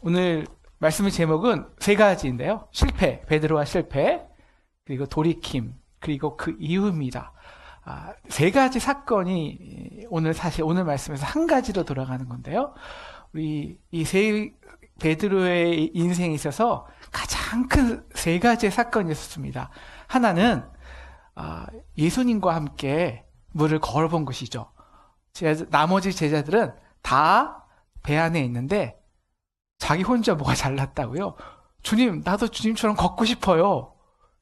오늘 말씀의 제목은 세 가지인데요. 실패, 베드로와 실패, 그리고 돌이킴, 그리고 그 이유입니다. 세 가지 사건이 사실 오늘 말씀에서 한 가지로 돌아가는 건데요. 우리 베드로의 인생에 있어서 가장 큰 세 가지의 사건이 있었습니다. 하나는 예수님과 함께 물을 걸어본 것이죠. 나머지 제자들은 다 배 안에 있는데 자기 혼자 뭐가 잘났다고요? 주님, 나도 주님처럼 걷고 싶어요.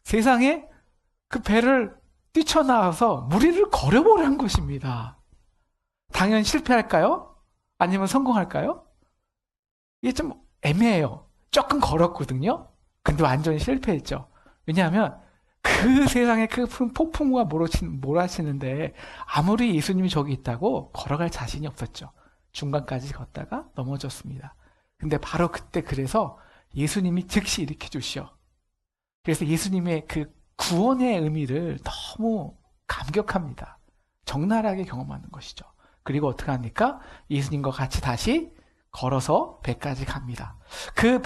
세상에 그 배를 뛰쳐나와서 무리를 걸어보라는 것입니다. 당연히 실패할까요? 아니면 성공할까요? 이게 좀 애매해요. 조금 걸었거든요. 근데 완전히 실패했죠. 왜냐하면 그 세상에 그 폭풍우가 몰아치는데 아무리 예수님이 저기 있다고 걸어갈 자신이 없었죠. 중간까지 걷다가 넘어졌습니다. 근데 바로 그때 그래서 예수님이 즉시 일으켜 주시오. 그래서 예수님의 그 구원의 의미를 너무 감격합니다. 적나라하게 경험하는 것이죠. 그리고 어떻게 합니까? 예수님과 같이 다시 걸어서 배까지 갑니다. 그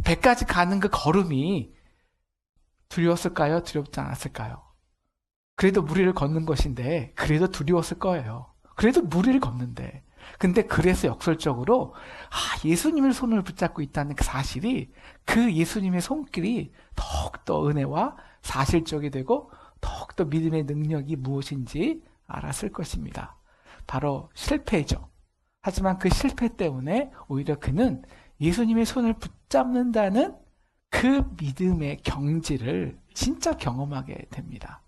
배까지 가는 그 걸음이 두려웠을까요? 두렵지 않았을까요? 그래도 무리를 걷는 것인데 그래도 두려웠을 거예요. 그래도 무리를 걷는데 근데 그래서 역설적으로 예수님의 손을 붙잡고 있다는 그 사실이 그 예수님의 손길이 더욱더 은혜와 사실적이 되고 더욱더 믿음의 능력이 무엇인지 알았을 것입니다. 바로 실패죠. 하지만 그 실패 때문에 오히려 그는 예수님의 손을 붙잡는다는 그 믿음의 경지를 진짜 경험하게 됩니다.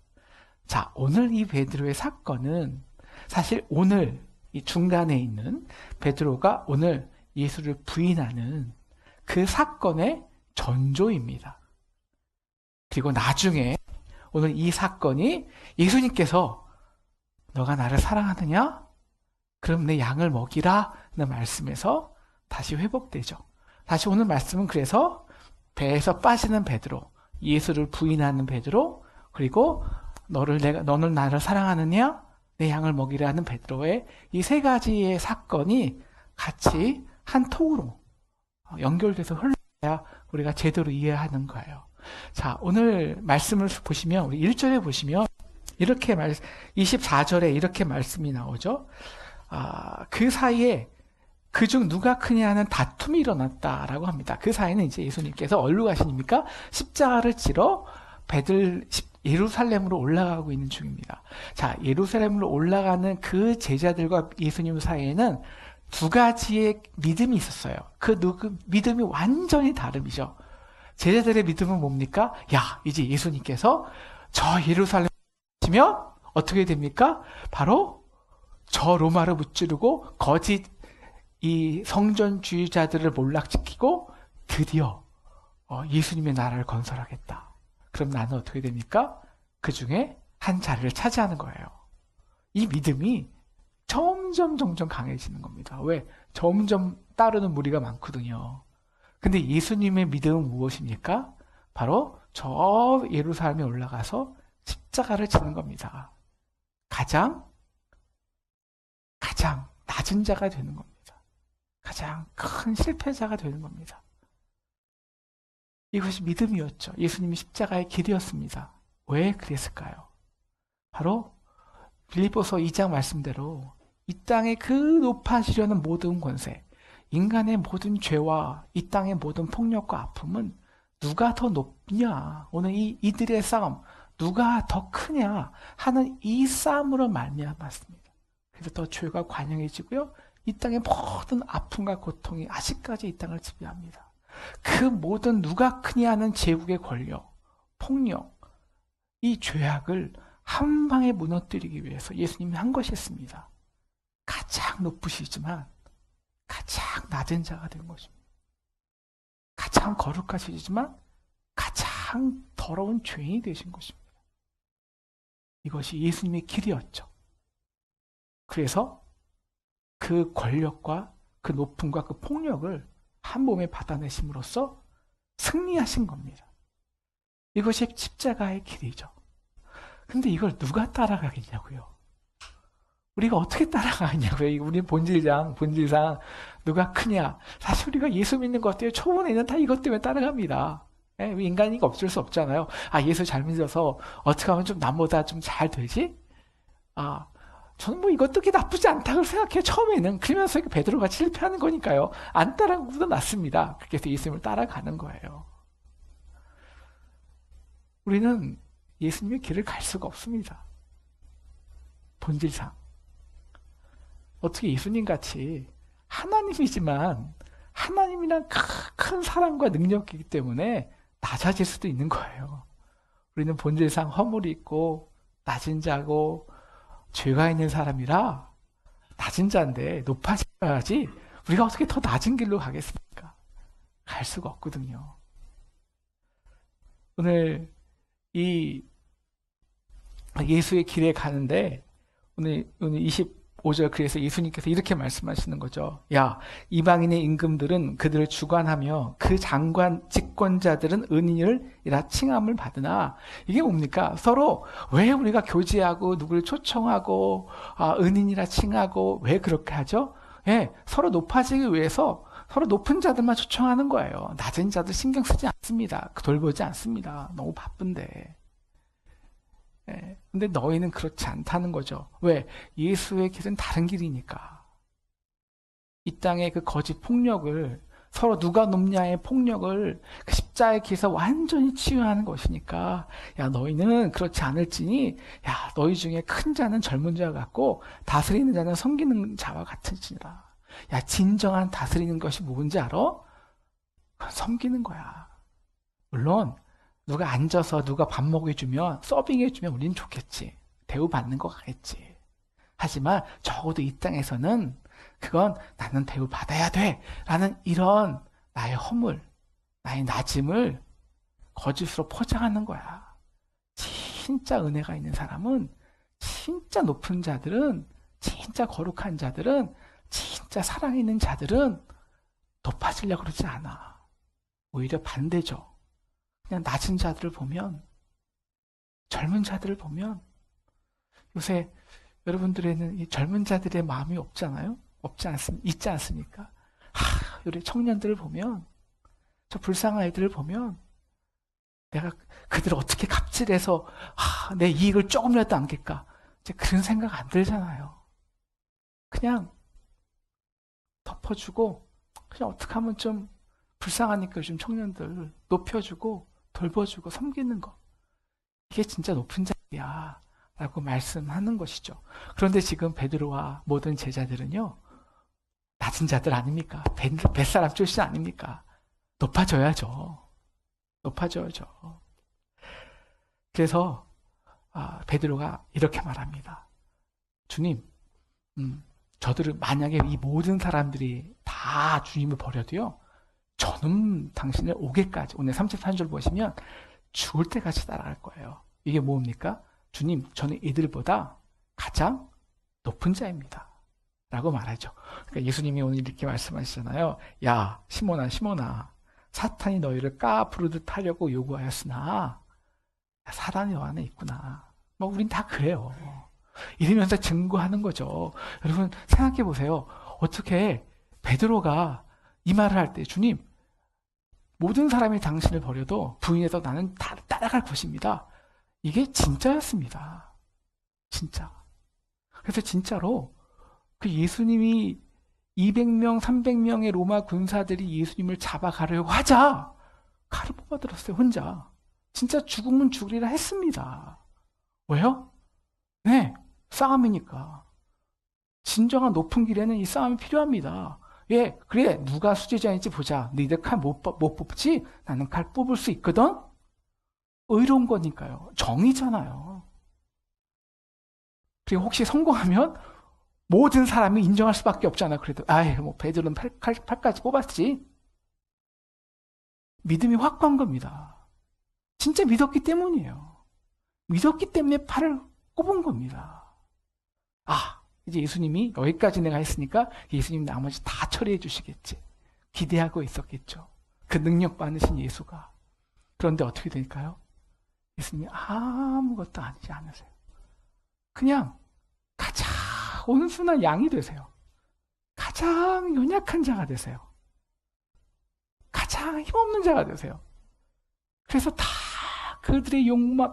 자, 오늘 이 베드로의 사건은 사실 오늘 이 중간에 있는 베드로가 오늘 예수를 부인하는 그 사건의 전조입니다. 그리고 나중에 오늘 이 사건이 예수님께서 너가 나를 사랑하느냐? 그럼 내 양을 먹이라 는 말씀에서 다시 회복되죠. 다시 오늘 말씀은 그래서 배에서 빠지는 베드로, 예수를 부인하는 베드로, 그리고 너는 나를 사랑하느냐? 내 양을 먹이라는 베드로의 이 세 가지의 사건이 같이 한 통으로 연결돼서 흘러야 우리가 제대로 이해하는 거예요. 자, 오늘 말씀을 보시면 우리 1절에 보시면 이렇게 24절에 이렇게 말씀이 나오죠. 그 사이에 그중 누가 크냐 하는 다툼이 일어났다라고 합니다. 그 사이는 이제 예수님께서 어디로 가시니까 십자가를 지러 예루살렘으로 올라가고 있는 중입니다. 자, 예루살렘으로 올라가는 그 제자들과 예수님 사이에는 두 가지의 믿음이 있었어요. 그 믿음이 완전히 다름이죠. 제자들의 믿음은 뭡니까? 이제 예수님께서 저 예루살렘에 오시면 어떻게 됩니까? 바로 저 로마를 무찌르고 거짓 이 성전주의자들을 몰락시키고 드디어 예수님의 나라를 건설하겠다. 그럼 나는 어떻게 됩니까? 그 중에 한 자리를 차지하는 거예요. 이 믿음이 점점 강해지는 겁니다. 왜? 점점 따르는 무리가 많거든요. 근데 예수님의 믿음은 무엇입니까? 바로 저 예루살렘에 올라가서 십자가를 지는 겁니다. 가장 낮은 자가 되는 겁니다. 가장 큰 실패자가 되는 겁니다. 이것이 믿음이었죠. 예수님이 십자가의 길이었습니다. 왜 그랬을까요? 바로 빌립보서 2장 말씀대로 이 땅에 그 높아지려는 모든 권세, 인간의 모든 죄와 이 땅의 모든 폭력과 아픔은 누가 더 높냐, 오늘 이들의 싸움 누가 더 크냐 하는 이 싸움으로 말미암았습니다. 그래서 더 죄가 관영해지고요, 이 땅의 모든 아픔과 고통이 아직까지 이 땅을 지배합니다. 그 모든 누가 크냐 하는 제국의 권력, 폭력, 이 죄악을 한 방에 무너뜨리기 위해서 예수님이 한 것이었습니다. 가장 높으시지만 가장 낮은 자가 된 것입니다. 가장 거룩하시지만 가장 더러운 죄인이 되신 것입니다. 이것이 예수님의 길이었죠. 그래서 그 권력과 그 높음과 그 폭력을 한 몸에 받아내심으로써 승리하신 겁니다. 이것이 십자가의 길이죠. 근데 이걸 누가 따라가겠냐고요. 우리가 어떻게 따라가냐고요. 우리 본질상 누가 크냐. 사실 우리가 예수 믿는 것 때문에 초본에는 다 이것 때문에 따라갑니다. 예, 인간이니까 어쩔 수 없잖아요. 예수 잘 믿어서 어떻게 하면 좀 남보다 좀 잘 되지? 저는 뭐 이것도 그렇게 나쁘지 않다고 생각해요. 처음에는. 그러면서 베드로가 실패하는 거니까요. 안 따라간 것보다 낫습니다. 그렇게 해서 예수님을 따라가는 거예요. 우리는 예수님의 길을 갈 수가 없습니다. 본질상. 어떻게 예수님 같이 하나님이지만 하나님이란 큰 사랑과 능력이기 때문에 낮아질 수도 있는 거예요. 우리는 본질상 허물이 있고 낮은 자고 죄가 있는 사람이라 낮은 자인데 높아져야지 우리가 어떻게 더 낮은 길로 가겠습니까? 갈 수가 없거든요. 오늘 이 예수의 길에 가는데 오늘 25절 그래서 예수님께서 이렇게 말씀하시는 거죠. 야, 이방인의 임금들은 그들을 주관하며 그 장관 집권자들은 은인이라 칭함을 받으나 이게 뭡니까? 서로 왜 우리가 교제하고 누구를 초청하고 은인이라 칭하고 왜 그렇게 하죠? 예, 서로 높아지기 위해서 서로 높은 자들만 초청하는 거예요. 낮은 자들 신경 쓰지 않습니다. 돌보지 않습니다. 너무 바쁜데. 근데 너희는 그렇지 않다는 거죠. 왜? 예수의 길은 다른 길이니까. 이 땅의 그 거짓 폭력을 서로 누가 높냐의 폭력을 그 십자의 길에서 완전히 치유하는 것이니까 야 너희는 그렇지 않을지니 야 너희 중에 큰 자는 젊은 자와 같고 다스리는 자는 섬기는 자와 같을지니라. 야 진정한 다스리는 것이 뭔지 알아? 그건 섬기는 거야. 물론 누가 앉아서 누가 밥 먹여주면 서빙해주면 우린 좋겠지. 대우받는 거 같겠지. 하지만 적어도 이 땅에서는 그건 나는 대우받아야 돼 라는 이런 나의 허물, 나의 낮음을 거짓으로 포장하는 거야. 진짜 은혜가 있는 사람은 진짜 높은 자들은 진짜 거룩한 자들은 진짜 사랑 있는 자들은 높아지려고 그러지 않아. 오히려 반대죠. 그냥 낮은 자들을 보면 젊은 자들을 보면 요새 여러분들에는 이 젊은 자들의 마음이 없잖아요. 있지 않습니까? 우리 청년들을 보면 저 불쌍한 애들을 보면 내가 그들을 어떻게 갑질해서 내 이익을 조금이라도 안길까 이제 그런 생각 안 들잖아요. 그냥 덮어주고 그냥 어떻게 하면 좀 불쌍하니까 요즘 청년들 높여주고 돌봐주고 섬기는 거 이게 진짜 높은 자리야 라고 말씀하는 것이죠. 그런데 지금 베드로와 모든 제자들은요 낮은 자들 아닙니까? 뱃사람 출신 아닙니까? 높아져야죠. 그래서 베드로가 이렇게 말합니다. 주님, 저들은 만약에 이 모든 사람들이 다 주님을 버려도요 저는 당신을 오게까지 오늘 33절 보시면 죽을 때까지 따라갈 거예요. 이게 뭡니까? 주님, 저는 이들보다 가장 높은 자입니다. 라고 말하죠. 그러니까 예수님이 오늘 이렇게 말씀하시잖아요. 야, 시몬아, 사탄이 너희를 까부르듯 하려고 요구하였으나 사단이 너 안에 있구나. 우린 다 그래요. 이러면서 증거하는 거죠. 여러분 생각해 보세요. 어떻게 베드로가 이 말을 할 때 주님, 모든 사람이 당신을 버려도 부인해서 나는 다 따라갈 것입니다. 이게 진짜였습니다. 진짜. 그래서 진짜로 그 예수님이 200명, 300명의 로마 군사들이 예수님을 잡아가려고 하자 칼을 뽑아들었어요. 혼자. 진짜 죽으면 죽으리라 했습니다. 왜요? 네, 싸움이니까. 진정한 높은 길에는 이 싸움이 필요합니다. 예, 그래, 누가 수제자인지 보자. 너희들 칼 못 뽑지? 나는 칼 뽑을 수 있거든? 의로운 거니까요. 정의잖아요. 그리고 혹시 성공하면 모든 사람이 인정할 수밖에 없잖아요. 그래도, 베드로는 팔까지 뽑았지. 믿음이 확 간 겁니다. 진짜 믿었기 때문이에요. 믿었기 때문에 팔을 꼽은 겁니다. 이제 예수님이 여기까지 내가 했으니까 예수님 나머지 다 처리해 주시겠지. 기대하고 있었겠죠. 그 능력 많으신 예수가. 그런데 어떻게 될까요? 예수님이 아무것도 아니지 않으세요. 그냥 가장 온순한 양이 되세요. 가장 연약한 자가 되세요. 가장 힘없는 자가 되세요. 그래서 다 그들의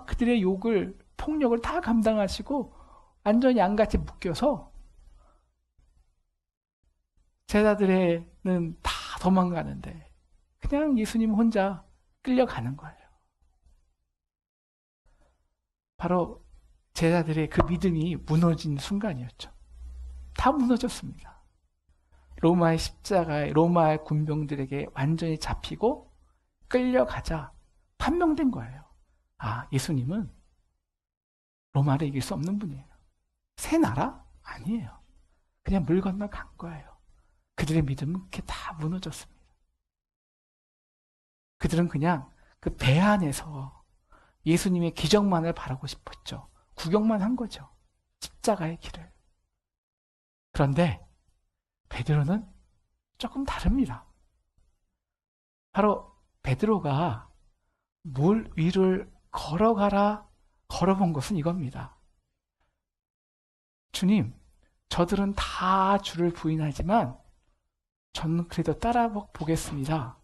그들의 욕을, 폭력을 다 감당하시고 완전히 양같이 묶여서 제자들은 다 도망가는데 그냥 예수님 혼자 끌려가는 거예요. 바로 제자들의 그 믿음이 무너진 순간이었죠. 다 무너졌습니다. 로마의 십자가에, 로마의 군병들에게 완전히 잡히고 끌려가자 판명된 거예요. 아, 예수님은 로마를 이길 수 없는 분이에요. 새 나라? 아니에요. 그냥 물 건너 간 거예요. 그들의 믿음은 그렇게 다 무너졌습니다. 그들은 그냥 그 배 안에서 예수님의 기적만을 바라고 싶었죠. 구경만 한 거죠. 십자가의 길을. 그런데 베드로는 조금 다릅니다. 바로 베드로가 물 위를 걸어본 것은 이겁니다. 주님, 저들은 다 주를 부인하지만 저는 그래도 따라 보겠습니다.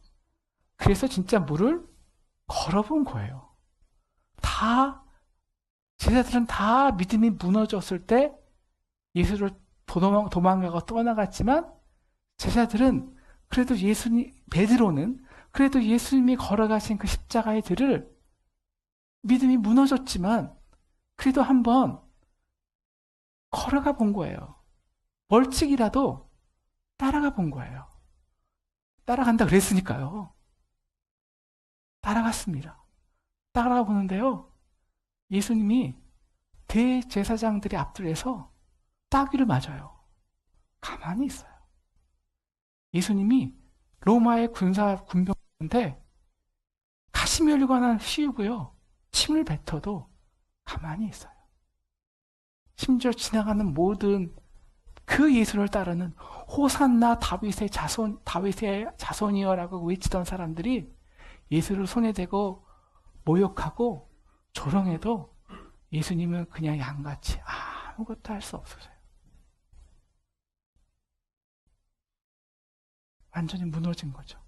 그래서 진짜 물을 걸어본 거예요. 제자들은 다 믿음이 무너졌을 때 예수를 도망가고 떠나갔지만 제자들은 그래도 베드로는 그래도 예수님이 걸어가신 그 십자가의 길을 믿음이 무너졌지만 그래도 한번 걸어가 본 거예요. 멀찍이라도 따라가 본 거예요. 따라간다 그랬으니까요. 따라갔습니다. 따라가 보는데요. 예수님이 대제사장들의 앞들에서 따귀를 맞아요. 가만히 있어요. 예수님이 로마의 군병한테 가시면류관을 씌우고요. 침을 뱉어도 가만히 있어요. 심지어 지나가는 모든 그 예수를 따르는 호산나 다윗의 자손이여라고 외치던 사람들이 예수를 손에 대고 모욕하고 조롱해도 예수님은 그냥 양같이 아무것도 할 수 없으세요. 완전히 무너진 거죠.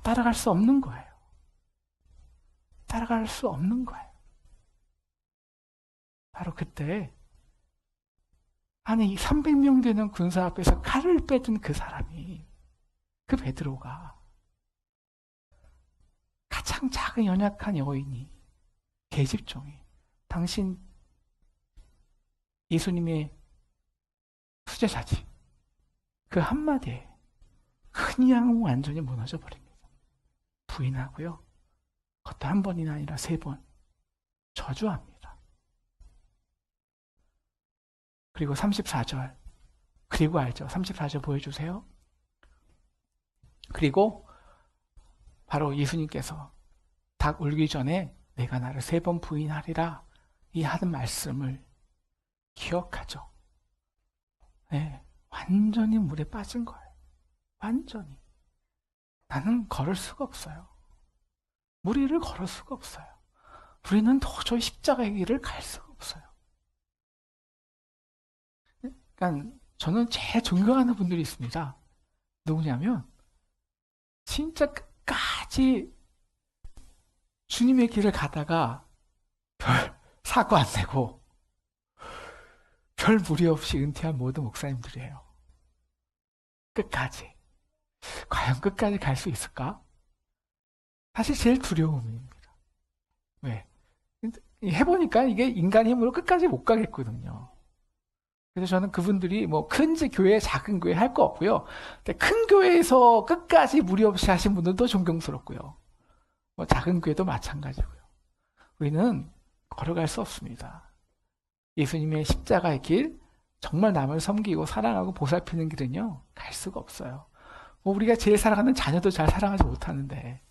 따라갈 수 없는 거예요. 따라갈 수 없는 거예요. 바로 그때 300명 되는 군사 앞에서 칼을 빼든 그 사람이, 그 베드로가 가장 작은 연약한 여인이, 계집종이 당신 예수님의 수제자지, 그 한마디에 그냥 완전히 무너져 버립니다. 부인하고요. 그것도 한 번이나 아니라 3번 저주합니다. 그리고 34절, 그리고 알죠? 34절 보여주세요. 그리고 바로 예수님께서 닭 울기 전에 내가 나를 3번 부인하리라 이 하는 말씀을 기억하죠. 네, 완전히 물에 빠진 거예요. 완전히. 나는 걸을 수가 없어요. 물 위를 걸을 수가 없어요. 우리는 도저히 십자가의 길을 갈 수가 없어요. 그러니까 저는 제일 존경하는 분들이 있습니다. 누구냐면 진짜 끝까지 주님의 길을 가다가 별 사고 안 내고 별 무리 없이 은퇴한 모든 목사님들이에요. 끝까지. 과연 끝까지 갈 수 있을까? 사실 제일 두려움입니다. 왜? 해보니까 이게 인간 힘으로 끝까지 못 가겠거든요. 그래서 저는 그분들이 큰 교회, 작은 교회 할 거 없고요. 근데 큰 교회에서 끝까지 무리 없이 하신 분들도 존경스럽고요. 작은 교회도 마찬가지고요. 우리는 걸어갈 수 없습니다. 예수님의 십자가의 길, 정말 남을 섬기고 사랑하고 보살피는 길은요, 갈 수가 없어요. 우리가 제일 사랑하는 자녀도 잘 사랑하지 못하는데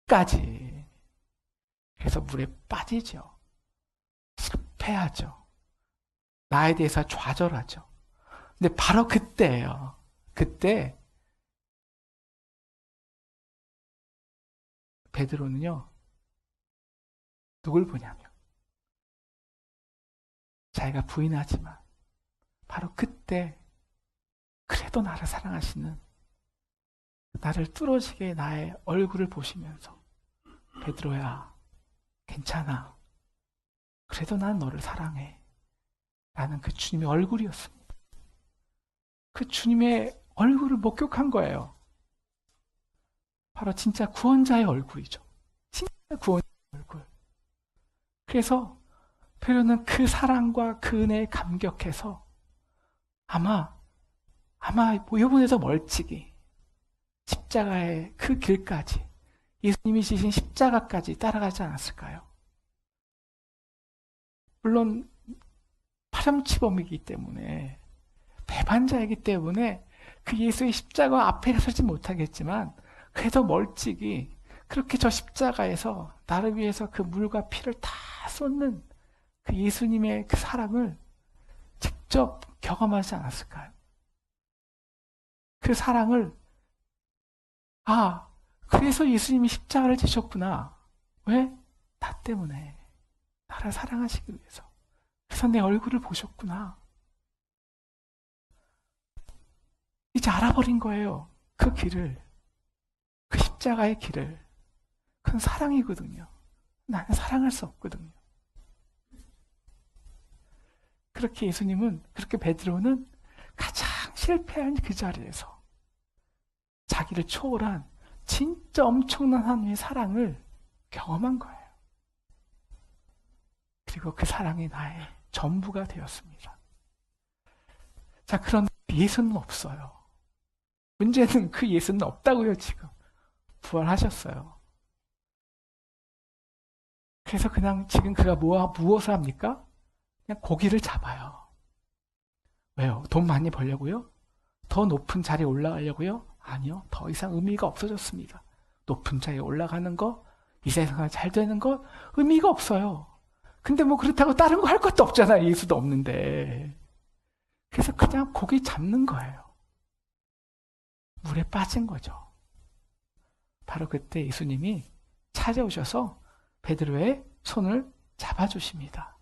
끝까지. 그래서 물에 빠지죠. 실패하죠. 나에 대해서 좌절하죠. 근데 바로 그때예요. 그때 베드로는요, 누굴 보냐면 자기가 부인하지만 바로 그때 그래도 나를 사랑하시는, 나를 뚫어지게 나의 얼굴을 보시면서 베드로야 괜찮아, 그래도 난 너를 사랑해 라는 그 주님의 얼굴이었습니다. 그 주님의 얼굴을 목격한 거예요. 바로 진짜 구원자의 얼굴이죠. 진짜 구원자의 얼굴. 그래서 베드로는 그 사랑과 그 은혜에 감격해서 아마 이번에도 멀찍이 십자가의 그 길까지, 예수님이 지신 십자가까지 따라가지 않았을까요? 물론 파렴치범이기 때문에, 배반자이기 때문에 그 예수의 십자가 앞에 서지 못하겠지만 그래도 멀찍이 그렇게 저 십자가에서 나를 위해서 그 물과 피를 다 쏟는 그 예수님의 그 사랑을 직접 경험하지 않았을까요? 그 사랑을, 그래서 예수님이 십자가를 지셨구나. 왜? 나 때문에. 나를 사랑하시기 위해서. 그래서 내 얼굴을 보셨구나. 이제 알아버린 거예요. 그 길을. 그 십자가의 길을. 그건 사랑이거든요. 나는 사랑할 수 없거든요. 그렇게 예수님은, 그렇게 베드로는 가장 실패한 그 자리에서 자기를 초월한 진짜 엄청난 하나님의 사랑을 경험한 거예요. 그리고 그 사랑이 나의 전부가 되었습니다. 자, 그런데 예수는 없어요. 문제는 그 예수는 없다고요, 지금. 부활하셨어요. 그래서 그냥 지금 그가 무엇을 합니까? 그냥 고기를 잡아요. 왜요? 돈 많이 벌려고요? 더 높은 자리에 올라가려고요? 아니요. 더 이상 의미가 없어졌습니다. 높은 자리에 올라가는 거, 이 세상이 잘 되는 거 의미가 없어요. 근데 뭐 그렇다고 다른 거 할 것도 없잖아요. 예수도 없는데. 그래서 그냥 고기 잡는 거예요. 물에 빠진 거죠. 바로 그때 예수님이 찾아오셔서 베드로의 손을 잡아주십니다.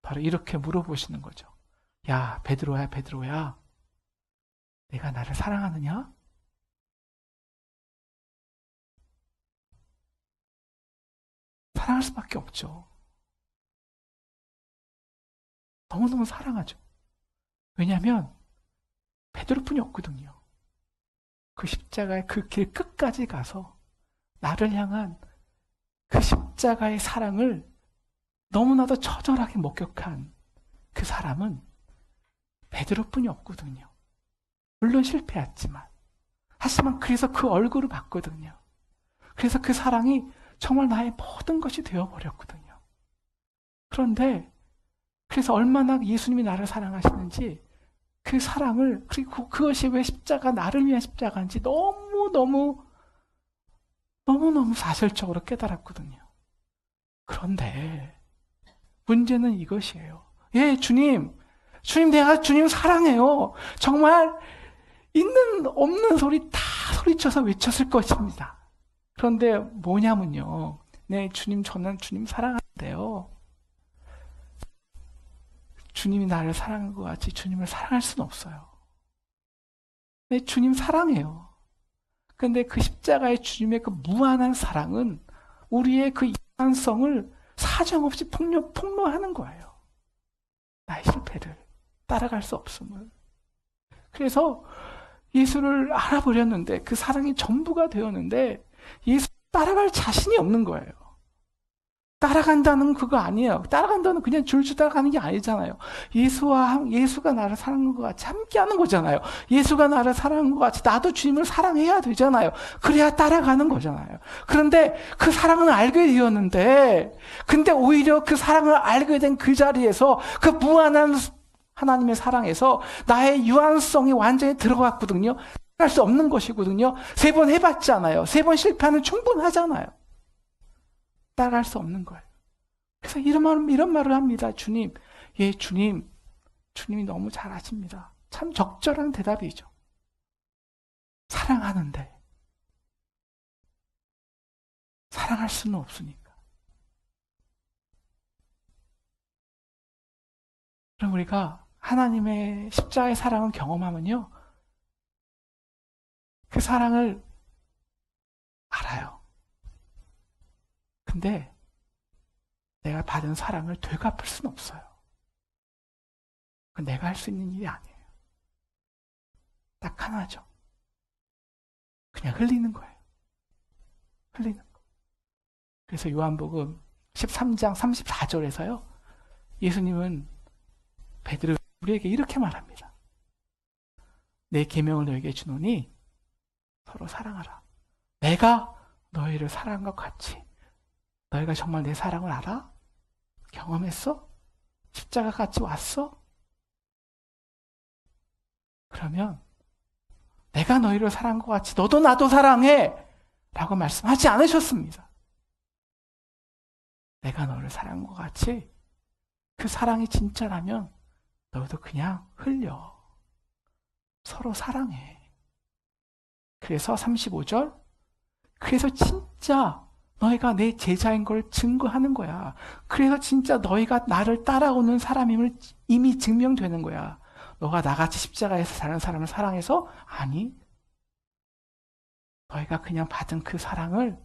바로 이렇게 물어보시는 거죠. 야, 베드로야, 베드로야, 내가 나를 사랑하느냐? 사랑할 수밖에 없죠. 너무너무 사랑하죠. 왜냐하면 베드로뿐이 없거든요. 그 십자가의 그 길 끝까지 가서 나를 향한 그 십자가의 사랑을 너무나도 처절하게 목격한 그 사람은 베드로뿐이 없거든요. 물론 실패했지만, 하지만 그래서 그 얼굴을 봤거든요. 그래서 그 사랑이 정말 나의 모든 것이 되어버렸거든요. 그런데 그래서 얼마나 예수님이 나를 사랑하시는지, 그 사랑을, 그리고 그것이 왜 십자가, 나를 위한 십자가인지 너무너무 사실적으로 깨달았거든요. 그런데 문제는 이것이에요. 예, 주님 내가 주님 사랑해요. 정말 있는 없는 소리 다 소리쳐서 외쳤을 것입니다. 그런데 뭐냐면요, 네, 주님, 저는 주님 사랑하는데요, 주님이 나를 사랑한 것 같이 주님을 사랑할 수는 없어요. 네, 주님 사랑해요. 근데 그 십자가의 주님의 그 무한한 사랑은 우리의 그 인간성을 사정없이 폭로하는 거예요. 나의 실패를, 따라갈 수 없음을. 그래서 예수를 알아버렸는데, 그 사랑이 전부가 되었는데 예수 따라갈 자신이 없는 거예요. 따라간다는 그거 아니에요. 따라간다는 그냥 줄줄 따라가는 게 아니잖아요. 예수가 나를 사랑한 것 같이 함께하는 거잖아요. 예수가 나를 사랑한 것 같이 나도 주님을 사랑해야 되잖아요. 그래야 따라가는 거잖아요. 그런데 그 사랑은 알게 되었는데, 근데 오히려 그 사랑을 알게 된 그 자리에서 그 무한한 하나님의 사랑에서 나의 유한성이 완전히 들어갔거든요. 할 수 없는 것이거든요. 3번 해봤잖아요. 3번 실패하면 충분하잖아요. 따라갈 수 없는 거예요. 그래서 이런 말을 합니다. 주님, 예, 주님이 너무 잘하십니다. 참 적절한 대답이죠. 사랑하는데 사랑할 수는 없으니까. 그럼 우리가 하나님의 십자가의 사랑을 경험하면요, 그 사랑을 알아요. 근데 내가 받은 사랑을 되갚을 수는 없어요. 그건 내가 할 수 있는 일이 아니에요. 딱 하나죠. 그냥 흘리는 거예요. 흘리는 거. 그래서 요한복음 13장 34절에서요. 예수님은 베드로 우리에게 이렇게 말합니다. 내 계명을 너에게 주노니 서로 사랑하라. 내가 너희를 사랑한 것 같이 너희가 정말 내 사랑을 알아? 경험했어? 십자가 같이 왔어? 그러면 내가 너희를 사랑한 것 같이 너도 나도 사랑해! 라고 말씀하지 않으셨습니다. 내가 너를 사랑한 것 같이 그 사랑이 진짜라면 너도 그냥 흘려. 서로 사랑해. 그래서 35절, 그래서 진짜 너희가 내 제자인 걸 증거하는 거야. 그래서 진짜 너희가 나를 따라오는 사람임을 이미 증명되는 거야. 너가 나같이 십자가에서 사는 사람을 사랑해서? 아니, 너희가 그냥 받은 그 사랑을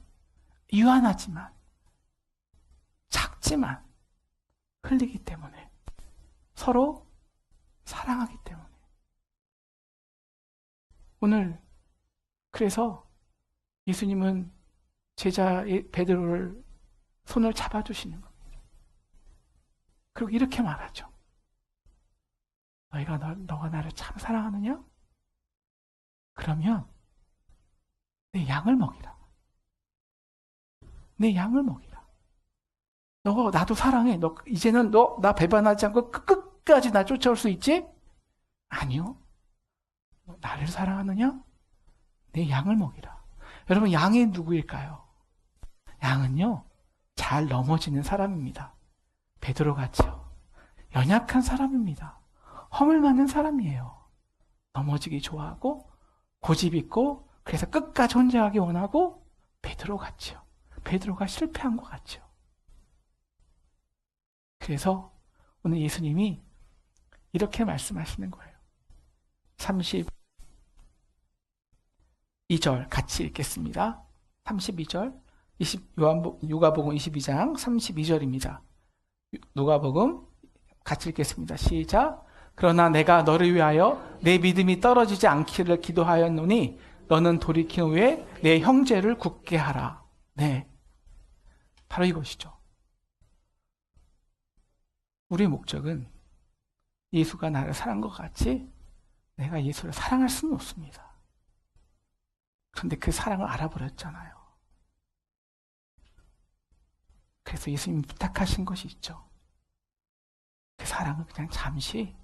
유한하지만 작지만 흘리기 때문에 서로 사랑하기 때문에 오늘 그래서 예수님은 제자 베드로를 손을 잡아주시는 겁니다. 그리고 이렇게 말하죠. 너가 나를 참 사랑하느냐? 그러면 내 양을 먹이라. 내 양을 먹이라. 너 나도 사랑해. 이제는 나 배반하지 않고 끝까지 나 쫓아올 수 있지? 아니요. 나를 사랑하느냐? 내 양을 먹이라. 여러분, 양이 누구일까요? 양은요, 잘 넘어지는 사람입니다. 베드로같이요. 연약한 사람입니다. 허물 많은 사람이에요. 넘어지기 좋아하고 고집 있고 그래서 끝까지 혼자 하기 원하고 베드로같이요. 베드로가 실패한 것 같죠. 그래서 오늘 예수님이 이렇게 말씀하시는 거예요. 32절 같이 읽겠습니다. 32절 누가복음 22장 32절입니다. 누가복음 같이 읽겠습니다. 시작. 그러나 내가 너를 위하여 내 믿음이 떨어지지 않기를 기도하였노니 너는 돌이킨 후에 내 형제를 굳게 하라. 네, 바로 이것이죠. 우리의 목적은 예수가 나를 사랑한 것 같이 내가 예수를 사랑할 수는 없습니다. 그런데 그 사랑을 알아버렸잖아요. 그래서 예수님이 부탁하신 것이 있죠. 그 사랑은 그냥 잠시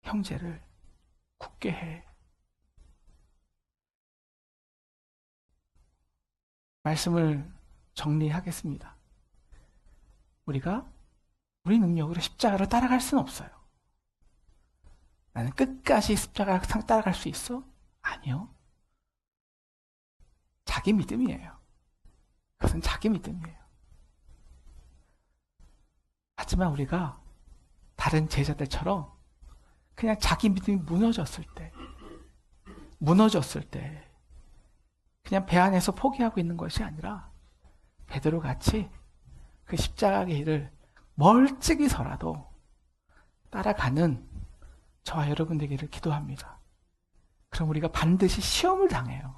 형제를 굳게 해. 말씀을 정리하겠습니다. 우리 능력으로 십자가를 따라갈 수는 없어요. 나는 끝까지 십자가를 따라갈 수 있어? 아니요. 자기 믿음이에요. 그것은 자기 믿음이에요. 하지만 우리가 다른 제자들처럼 그냥 자기 믿음이 무너졌을 때 그냥 배 안에서 포기하고 있는 것이 아니라 베드로 같이 그 십자가의 길을 멀찍이서라도 따라가는 저와 여러분들에게를 기도합니다. 그럼 우리가 반드시 시험을 당해요.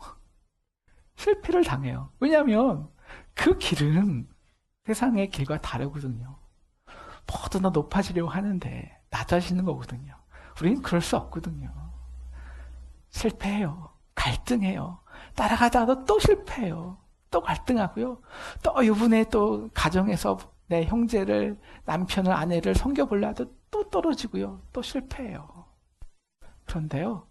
실패를 당해요. 왜냐하면 그 길은 세상의 길과 다르거든요. 모두 다 높아지려고 하는데 낮아지는 거거든요. 우리는 그럴 수 없거든요. 실패해요. 갈등해요. 따라가다가도 또 실패해요. 또 갈등하고요. 또 이번에 또 가정에서 내 형제를, 남편을, 아내를 섬겨보려 해도 또 떨어지고요. 또 실패해요. 그런데요,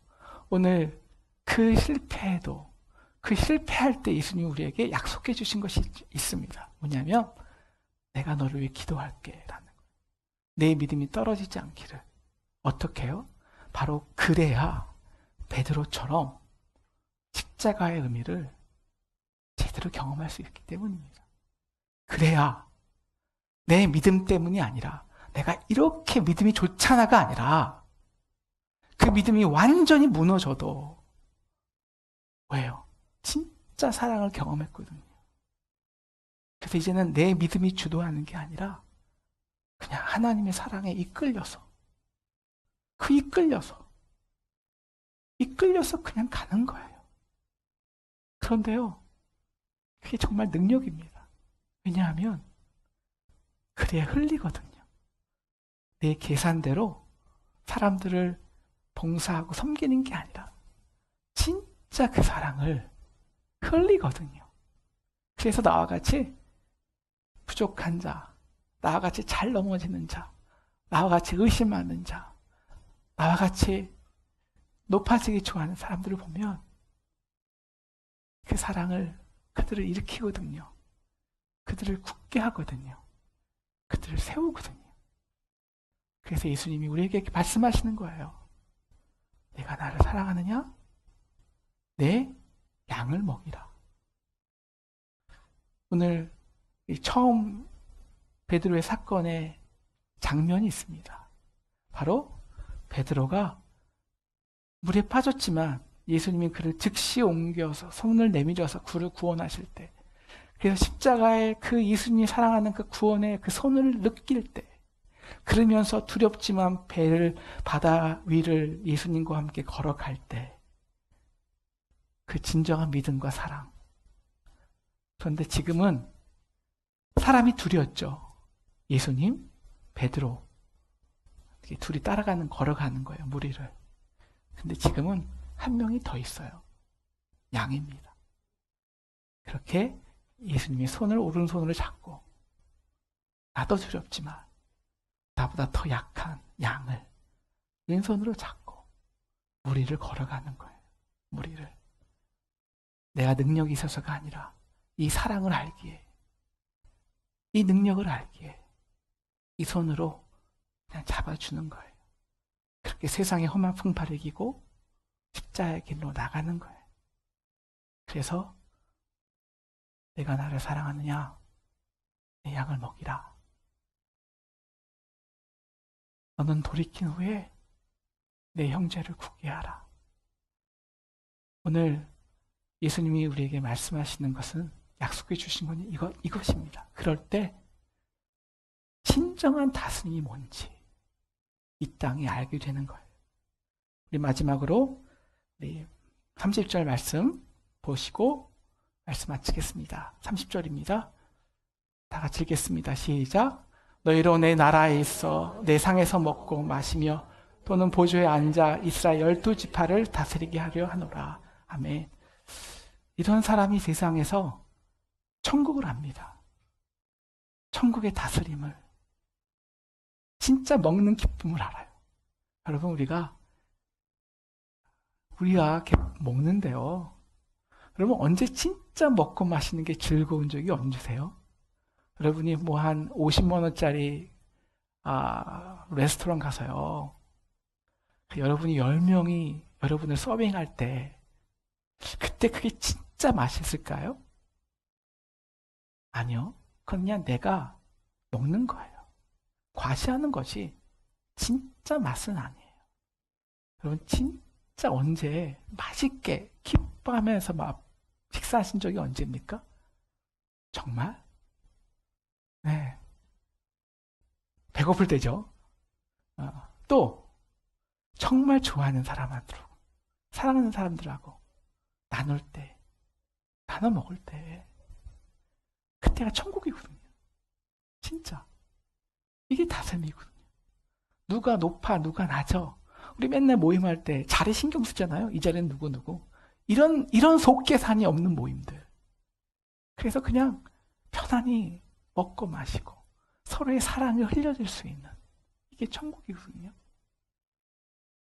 오늘 그 실패에도 그 실패할 때 예수님이 우리에게 약속해 주신 것이 있습니다. 뭐냐면 내가 너를 위해 기도할게 라는 거예요. 내 믿음이 떨어지지 않기를. 어떻게 해요? 바로 그래야 베드로처럼 십자가의 의미를 제대로 경험할 수 있기 때문입니다. 그래야 내 믿음 때문이 아니라 내가 이렇게 믿음이 좋잖아가 아니라 그 믿음이 완전히 무너져도 왜요? 진짜 사랑을 경험했거든요. 그래서 이제는 내 믿음이 주도하는 게 아니라 그냥 하나님의 사랑에 이끌려서 그냥 가는 거예요. 그런데요, 그게 정말 능력입니다. 왜냐하면 그래야 흘리거든요. 내 계산대로 사람들을 봉사하고 섬기는 게 아니라 진짜 그 사랑을 흘리거든요. 그래서 나와 같이 부족한 자, 나와 같이 잘 넘어지는 자, 나와 같이 의심하는 자, 나와 같이 높아지기 좋아하는 사람들을 보면 그 사랑을 그들을 일으키거든요. 그들을 굳게 하거든요. 그들을 세우거든요. 그래서 예수님이 우리에게 말씀하시는 거예요. 내가 나를 사랑하느냐? 내 양을 먹이라. 오늘 처음 베드로의 사건의 장면이 있습니다. 바로 베드로가 물에 빠졌지만 예수님이 그를 즉시 옮겨서 손을 내밀어서 그를 구원하실 때, 그래서 십자가에 그 예수님이 사랑하는 그 구원의 그 손을 느낄 때, 그러면서 두렵지만 배를 바다 위를 예수님과 함께 걸어갈 때, 그 진정한 믿음과 사랑. 그런데 지금은 사람이 둘이었죠. 예수님, 베드로. 둘이 따라가는, 걸어가는 거예요, 물 위를. 근데 지금은 한 명이 더 있어요. 양입니다. 그렇게 예수님이 손을, 오른손으로 잡고, 나도 두렵지만 나보다 더 약한 양을 왼손으로 잡고 물 위를 걸어가는 거예요. 물 위를. 내가 능력이 있어서가 아니라 이 사랑을 알기에, 이 능력을 알기에 이 손으로 그냥 잡아주는 거예요. 그렇게 세상의 험한 풍파를 이기고 십자가의 길로 나가는 거예요. 그래서 내가 나를 사랑하느냐? 내 양을 먹이라. 너는 돌이킨 후에 내 형제를 굳게 하라. 오늘 예수님이 우리에게 말씀하시는 것은, 약속해 주신 건 이것입니다. 그럴 때 진정한 다스림이 뭔지 이 땅에 알게 되는 거예요. 우리 마지막으로 우리 30절 말씀 보시고 말씀 마치겠습니다. 30절입니다. 다 같이 읽겠습니다. 시작. 너희로 내 나라에 있어 내 상에서 먹고 마시며 또는 보좌에 앉아 이스라엘 12지파를 다스리게 하려 하노라. 아멘. 이런 사람이 세상에서 천국을 압니다. 천국의 다스림을, 진짜 먹는 기쁨을 알아요. 여러분, 우리가 이렇게 먹는데요. 여러분, 언제 진짜 먹고 마시는 게 즐거운 적이 언제세요? 여러분이 뭐 한 50만 원짜리 레스토랑 가서요, 여러분이 10명이 여러분을 서빙할 때 그때 그게 진짜 맛있을까요? 아니요. 그건 그냥 내가 먹는 거예요. 과시하는 것이 진짜 맛은 아니에요. 여러분, 진짜 언제 맛있게 기뻐하면서 식사하신 적이 언제입니까? 정말? 네. 배고플 때죠. 또 정말 좋아하는 사람들하고, 사랑하는 사람들하고 나눌 때, 나눠 먹을 때, 그때가 천국이거든요. 진짜. 이게 다스림이거든요. 누가 높아, 누가 낮아. 우리 맨날 모임할 때 자리 신경 쓰잖아요. 이 자리는 누구. 이런 속계산이 없는 모임들. 그래서 그냥 편안히 먹고 마시고 서로의 사랑을 흘려줄 수 있는, 이게 천국이거든요.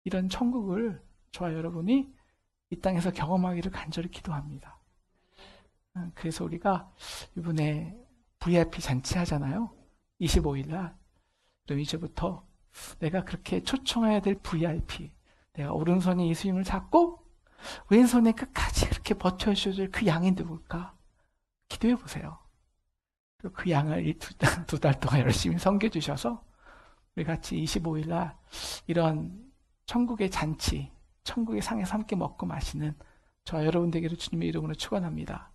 이런 천국을 저와 여러분이 이 땅에서 경험하기를 간절히 기도합니다. 그래서 우리가 이번에 VIP 잔치 하잖아요. 25일 날. 그럼 이제부터 내가 그렇게 초청해야 될 VIP, 내가 오른손에 예수님을 잡고 왼손에 끝까지 그렇게 버텨주실 그 양이 누굴까? 기도해 보세요. 그 양을 이 두 달 동안 열심히 섬겨주셔서 우리 같이 25일 날 이런 천국의 잔치, 천국의 상에서 함께 먹고 마시는 저 여러분 되기를 주님의 이름으로 축원합니다.